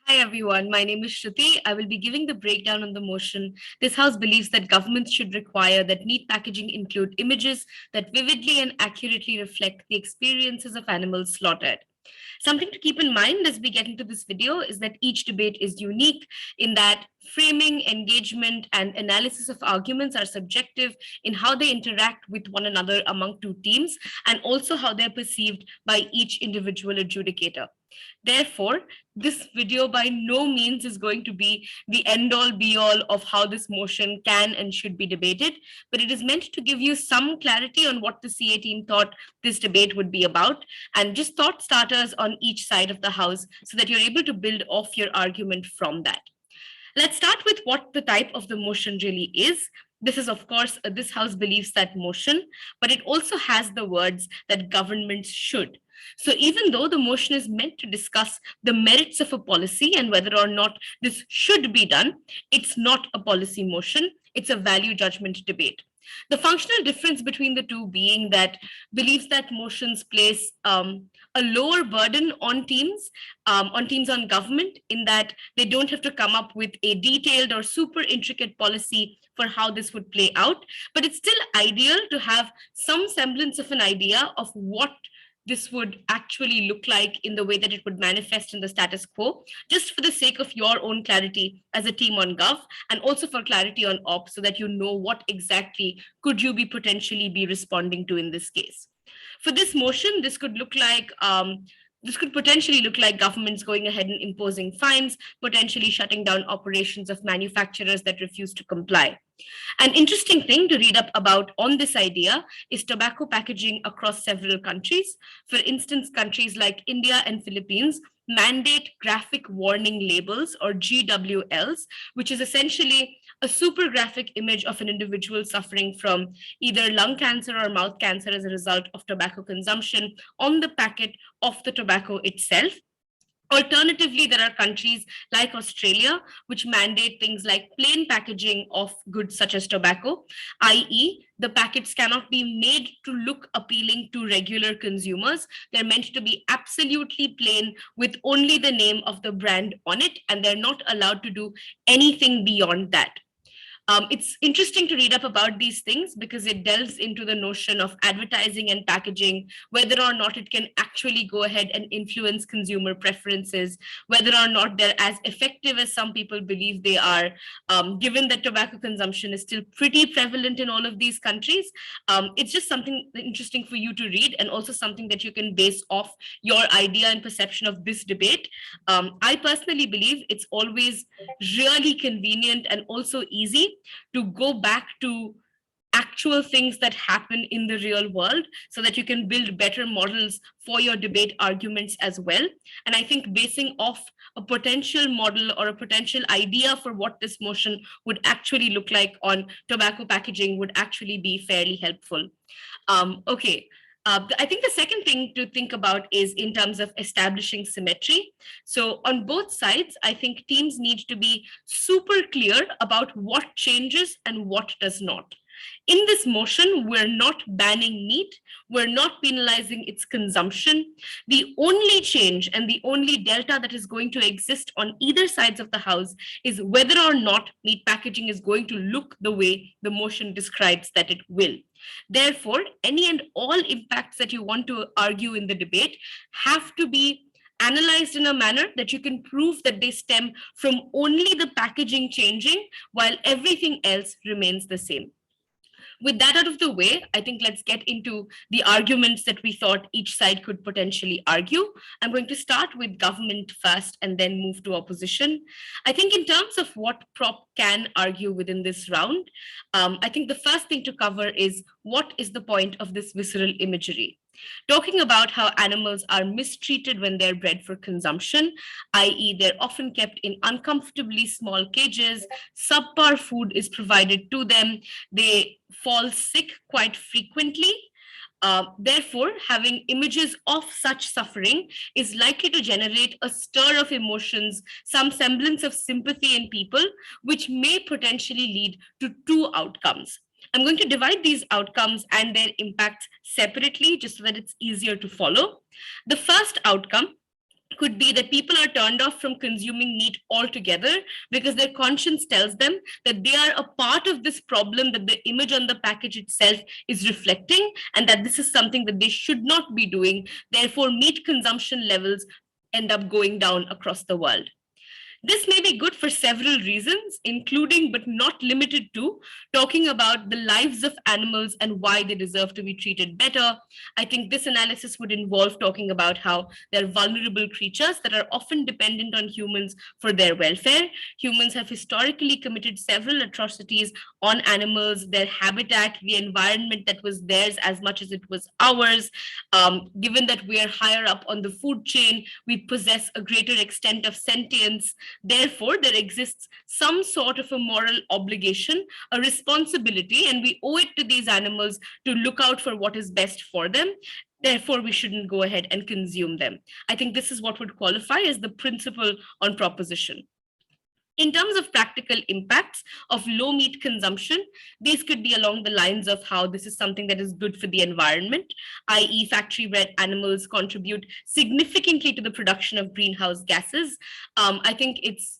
Hi everyone, my name is Shruti. I will be giving the breakdown on the motion. This House believes that governments should require that meat packaging include images that vividly and accurately reflect the experiences of animals slaughtered. Something to keep in mind as we get into this video is that each debate is unique in that framing, engagement, and analysis of arguments are subjective in how they interact with one another among two teams and also how they're perceived by each individual adjudicator. Therefore, this video by no means is going to be the end all be all of how this motion can and should be debated, but it is meant to give you some clarity on what the CA team thought this debate would be about and just thought starters on each side of the house so that you're able to build off your argument from that. Let's start with what the type of the motion really is. This is, of course, this House believes that motion, but it also has the words that governments should. So even though the motion is meant to discuss the merits of a policy and whether or not this should be done, it's not a policy motion, it's a value judgment debate. The functional difference between the two being that believes that motions place a lower burden on teams on government, in that they don't have to come up with a detailed or super intricate policy for how this would play out. But it's still ideal to have some semblance of an idea of what this would actually look like in the way that it would manifest in the status quo, just for the sake of your own clarity as a team on gov, and also for clarity on ops, so that you know what exactly could you be potentially be responding to in this case. For this motion, this could potentially look like governments going ahead and imposing fines, potentially shutting down operations of manufacturers that refuse to comply. An interesting thing to read up about on this idea is tobacco packaging across several countries. For instance, countries like India and Philippines mandate graphic warning labels, or GWLs, which is essentially a super graphic image of an individual suffering from either lung cancer or mouth cancer as a result of tobacco consumption on the packet of the tobacco itself. Alternatively, there are countries like Australia which mandate things like plain packaging of goods such as tobacco, i.e., the packets cannot be made to look appealing to regular consumers. They're meant to be absolutely plain with only the name of the brand on it, and they're not allowed to do anything beyond that. It's interesting to read up about these things because it delves into the notion of advertising and packaging, whether or not it can actually go ahead and influence consumer preferences, whether or not they're as effective as some people believe they are, given that tobacco consumption is still pretty prevalent in all of these countries. It's just something interesting for you to read, and also something that you can base off your idea and perception of this debate. I personally believe it's always really convenient and also easy to go back to actual things that happen in the real world so that you can build better models for your debate arguments as well. And I think basing off a potential model or a potential idea for what this motion would actually look like on tobacco packaging would actually be fairly helpful. Okay. I think the second thing to think about is in terms of establishing symmetry. So on both sides, I think teams need to be super clear about what changes and what does not. In this motion, we're not banning meat, we're not penalizing its consumption. The only change and the only delta that is going to exist on either sides of the house is whether or not meat packaging is going to look the way the motion describes that it will. Therefore, any and all impacts that you want to argue in the debate have to be analyzed in a manner that you can prove that they stem from only the packaging changing while everything else remains the same. With that out of the way, I think let's get into the arguments that we thought each side could potentially argue. I'm going to start with government first and then move to opposition. I think in terms of what prop can argue within this round, I think the first thing to cover is what is the point of this visceral imagery? Talking about how animals are mistreated when they're bred for consumption, i.e., they're often kept in uncomfortably small cages, subpar food is provided to them, they fall sick quite frequently. Therefore, having images of such suffering is likely to generate a stir of emotions, some semblance of sympathy in people, which may potentially lead to two outcomes. I'm going to divide these outcomes and their impacts separately just so that it's easier to follow. The first outcome could be that people are turned off from consuming meat altogether because their conscience tells them that they are a part of this problem that the image on the package itself is reflecting, and that this is something that they should not be doing. Therefore, meat consumption levels end up going down across the world. This may be good for several reasons, including but not limited to talking about the lives of animals and why they deserve to be treated better. I think this analysis would involve talking about how they're vulnerable creatures that are often dependent on humans for their welfare. Humans have historically committed several atrocities on animals, their habitat, the environment that was theirs as much as it was ours. Given that we are higher up on the food chain, we possess a greater extent of sentience. Therefore, there exists some sort of a moral obligation, a responsibility, and we owe it to these animals to look out for what is best for them. Therefore, we shouldn't go ahead and consume them. I think this is what would qualify as the principle on proposition. In terms of practical impacts of low meat consumption, these could be along the lines of how this is something that is good for the environment, i.e., factory bred animals contribute significantly to the production of greenhouse gases. I think it's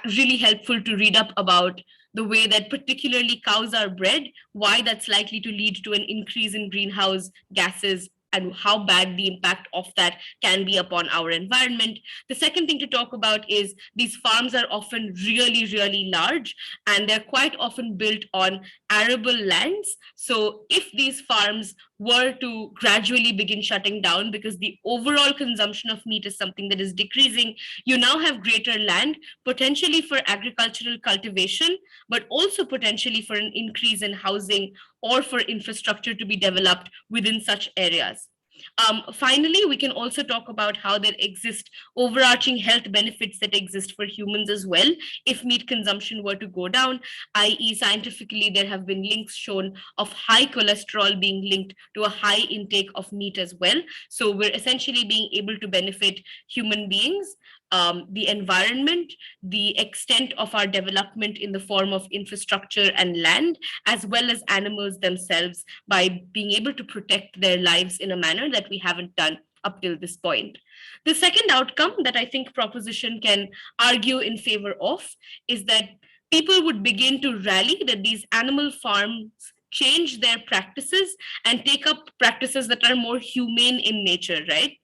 really helpful to read up about the way that particularly cows are bred, why that's likely to lead to an increase in greenhouse gases and how bad the impact of that can be upon our environment. The second thing to talk about is these farms are often really, really large, and they're quite often built on arable lands. So if these farms were to gradually begin shutting down because the overall consumption of meat is something that is decreasing, you now have greater land, potentially for agricultural cultivation, but also potentially for an increase in housing or for infrastructure to be developed within such areas. Finally, we can also talk about how there exist overarching health benefits that exist for humans as well if meat consumption were to go down, i.e., scientifically, there have been links shown of high cholesterol being linked to a high intake of meat as well. So we're essentially being able to benefit human beings, the environment, the extent of our development in the form of infrastructure and land, as well as animals themselves by being able to protect their lives in a manner that we haven't done up till this point. The second outcome that I think proposition can argue in favor of is that people would begin to rally that these animal farms change their practices and take up practices that are more humane in nature, right?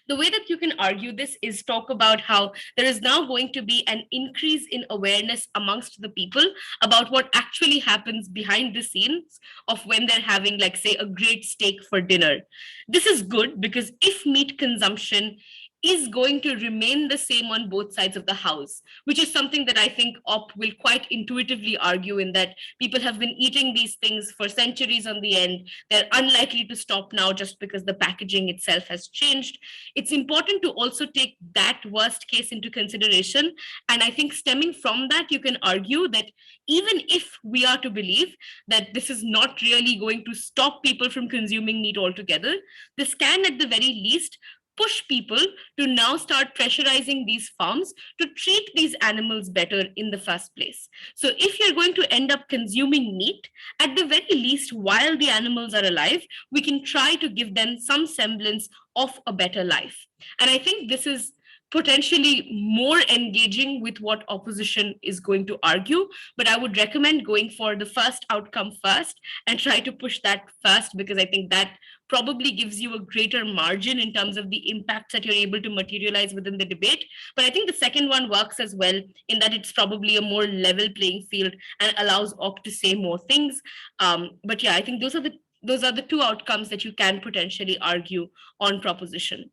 The way that you can argue this is talk about how there is now going to be an increase in awareness amongst the people about what actually happens behind the scenes of when they're having, like, say, a great steak for dinner. This is good because if meat consumption is going to remain the same on both sides of the house, which is something that I think OP will quite intuitively argue in that people have been eating these things for centuries on the end. They're unlikely to stop now just because the packaging itself has changed. It's important to also take that worst case into consideration. And I think stemming from that, you can argue that even if we are to believe that this is not really going to stop people from consuming meat altogether, this can at the very least push people to now start pressurizing these farms to treat these animals better in the first place. So if you're going to end up consuming meat, at the very least, while the animals are alive, we can try to give them some semblance of a better life. And I think this is potentially more engaging with what opposition is going to argue, but I would recommend going for the first outcome first and try to push that first, because I think that probably gives you a greater margin in terms of the impacts that you're able to materialize within the debate. But I think the second one works as well in that it's probably a more level playing field and allows OP to say more things. But yeah, I think those are the two outcomes that you can potentially argue on proposition.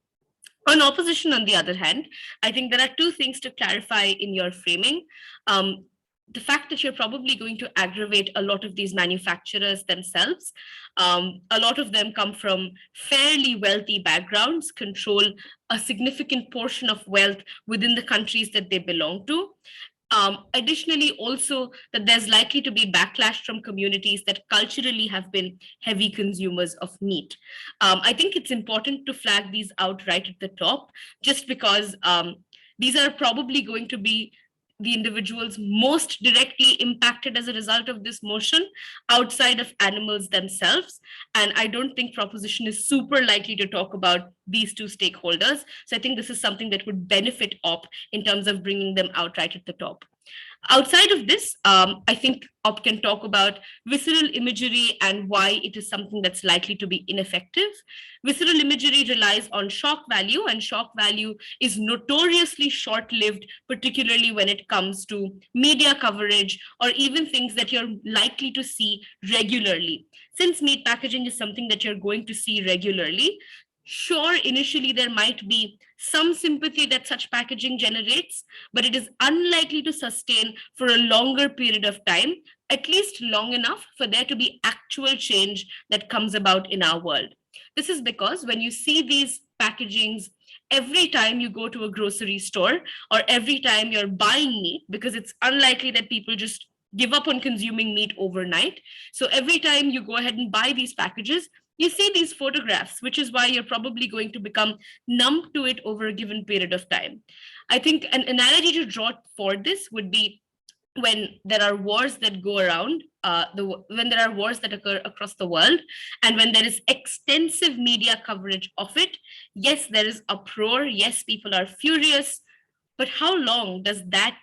On opposition, on the other hand, I think there are two things to clarify in your framing. The fact that you're probably going to aggravate a lot of these manufacturers themselves. A lot of them come from fairly wealthy backgrounds, control a significant portion of wealth within the countries that they belong to. Additionally, also that there's likely to be backlash from communities that culturally have been heavy consumers of meat. I think it's important to flag these out right at the top, just because these are probably going to be the individuals most directly impacted as a result of this motion outside of animals themselves. And I don't think proposition is super likely to talk about these two stakeholders. So I think this is something that would benefit op in terms of bringing them out right at the top. Outside of this, I think OP can talk about visceral imagery and why it is something that's likely to be ineffective. Visceral imagery relies on shock value, and shock value is notoriously short lived, particularly when it comes to media coverage or even things that you're likely to see regularly. Since meat packaging is something that you're going to see regularly, sure, initially there might be some sympathy that such packaging generates, but it is unlikely to sustain for a longer period of time, at least long enough for there to be actual change that comes about in our world. This is because when you see these packagings every time you go to a grocery store or every time you're buying meat, because it's unlikely that people just give up on consuming meat overnight. So every time you go ahead and buy these packages, you see these photographs, which is why you're probably going to become numb to it over a given period of time. I think an analogy to draw for this would be when there are wars that go around, when there are wars that occur across the world, and when there is extensive media coverage of it, yes, there is uproar, yes, people are furious, but how long does that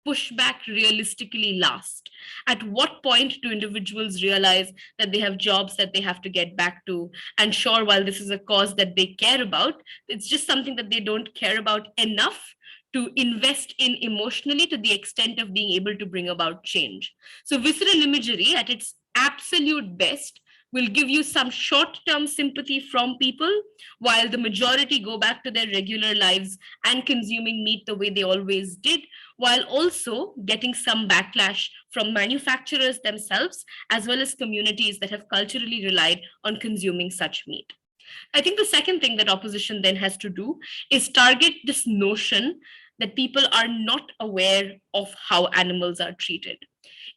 pushback realistically last? At what point do individuals realize that they have jobs that they have to get back to? And sure, while this is a cause that they care about, it's just something that they don't care about enough to invest in emotionally to the extent of being able to bring about change. So visceral imagery at its absolute best will give you some short-term sympathy from people while the majority go back to their regular lives and consuming meat the way they always did, while also getting some backlash from manufacturers themselves, as well as communities that have culturally relied on consuming such meat. I think the second thing that opposition then has to do is target this notion that people are not aware of how animals are treated.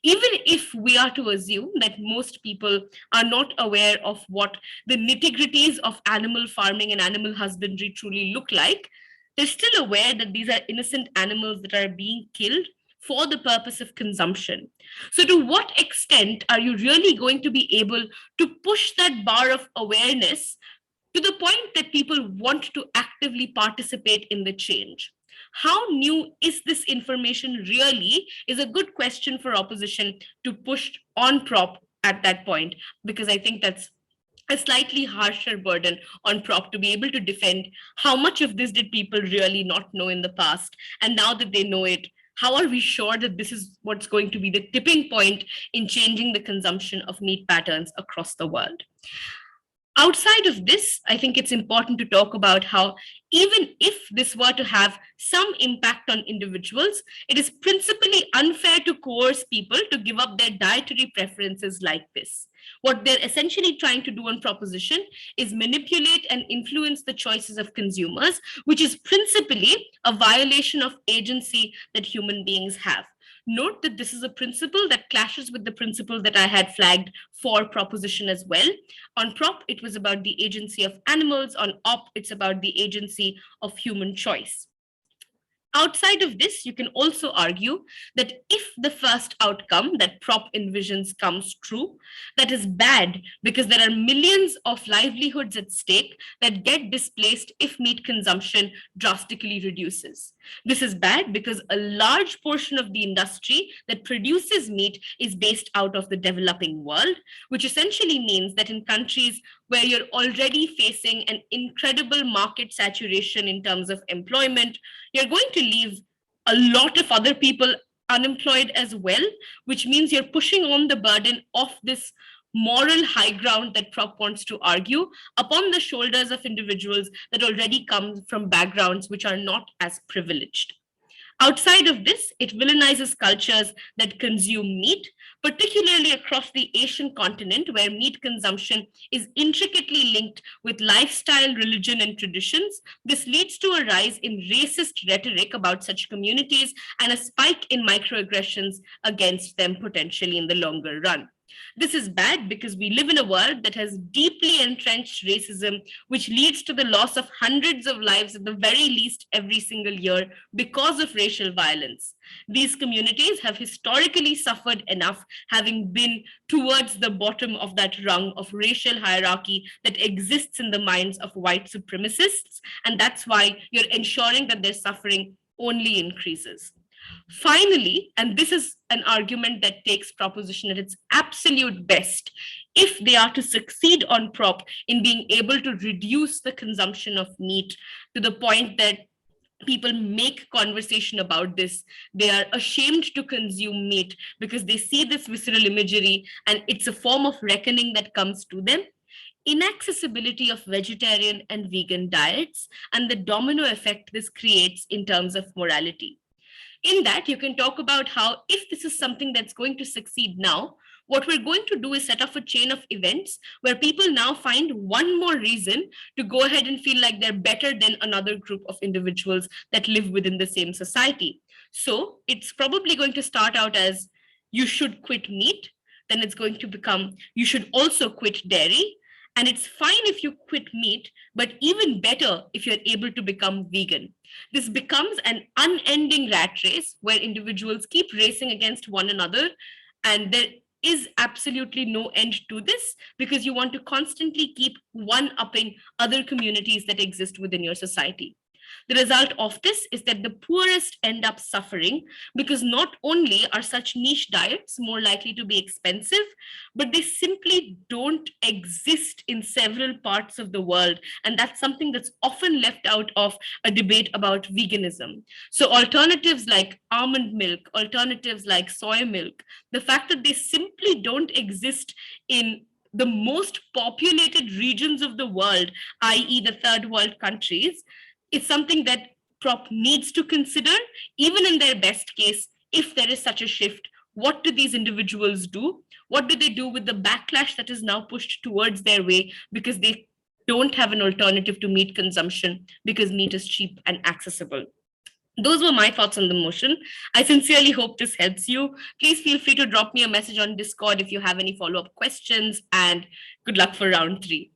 Even if we are to assume that most people are not aware of what the nitty-gritties of animal farming and animal husbandry truly look like, they're still aware that these are innocent animals that are being killed for the purpose of consumption. So, to what extent are you really going to be able to push that bar of awareness to the point that people want to actively participate in the change? How new is this information really is a good question for opposition to push on prop at that point, because I think that's a slightly harsher burden on prop to be able to defend how much of this did people really not know in the past, and now that they know it, how are we sure that this is what's going to be the tipping point in changing the consumption of meat patterns across the world? Outside of this, I think it's important to talk about how even if this were to have some impact on individuals, it is principally unfair to coerce people to give up their dietary preferences like this. What they're essentially trying to do on proposition is manipulate and influence the choices of consumers, which is principally a violation of agency that human beings have. Note that this is a principle that clashes with the principle that I had flagged for proposition as well. On prop, it was about the agency of animals. On op, it's about the agency of human choice. Outside of this, you can also argue that if the first outcome that prop envisions comes true, that is bad because there are millions of livelihoods at stake that get displaced if meat consumption drastically reduces. This is bad because a large portion of the industry that produces meat is based out of the developing world, which essentially means that in countries where you're already facing an incredible market saturation in terms of employment, you're going to leave a lot of other people unemployed as well, which means you're pushing on the burden of this moral high ground that prop wants to argue upon the shoulders of individuals that already come from backgrounds which are not as privileged. Outside of this, it villainizes cultures that consume meat, particularly across the Asian continent, where meat consumption is intricately linked with lifestyle, religion, and traditions. This leads to a rise in racist rhetoric about such communities and a spike in microaggressions against them potentially in the longer run. This is bad because we live in a world that has deeply entrenched racism, which leads to the loss of hundreds of lives at the very least every single year because of racial violence. These communities have historically suffered enough, having been towards the bottom of that rung of racial hierarchy that exists in the minds of white supremacists, and that's why you're ensuring that their suffering only increases. Finally, and this is an argument that takes proposition at its absolute best, if they are to succeed on prop in being able to reduce the consumption of meat to the point that people make conversation about this, they are ashamed to consume meat because they see this visceral imagery and it's a form of reckoning that comes to them. Inaccessibility of vegetarian and vegan diets and the domino effect this creates in terms of morality. In that, you can talk about how if this is something that's going to succeed now, what we're going to do is set off a chain of events where people now find one more reason to go ahead and feel like they're better than another group of individuals that live within the same society. So it's probably going to start out as you should quit meat, then it's going to become you should also quit dairy. And it's fine if you quit meat, but even better if you're able to become vegan. This becomes an unending rat race where individuals keep racing against one another, and there is absolutely no end to this because you want to constantly keep one upping other communities that exist within your society. The result of this is that the poorest end up suffering because not only are such niche diets more likely to be expensive, but they simply don't exist in several parts of the world. And that's something that's often left out of a debate about veganism. So, alternatives like almond milk, alternatives like soy milk, the fact that they simply don't exist in the most populated regions of the world, i.e., the third world countries, is something that prop needs to consider, even in their best case, if there is such a shift. What do these individuals do? What do they do with the backlash that is now pushed towards their way because they don't have an alternative to meat consumption because meat is cheap and accessible? Those were my thoughts on the motion. I sincerely hope this helps you. Please feel free to drop me a message on Discord if you have any follow up questions, and good luck for round three.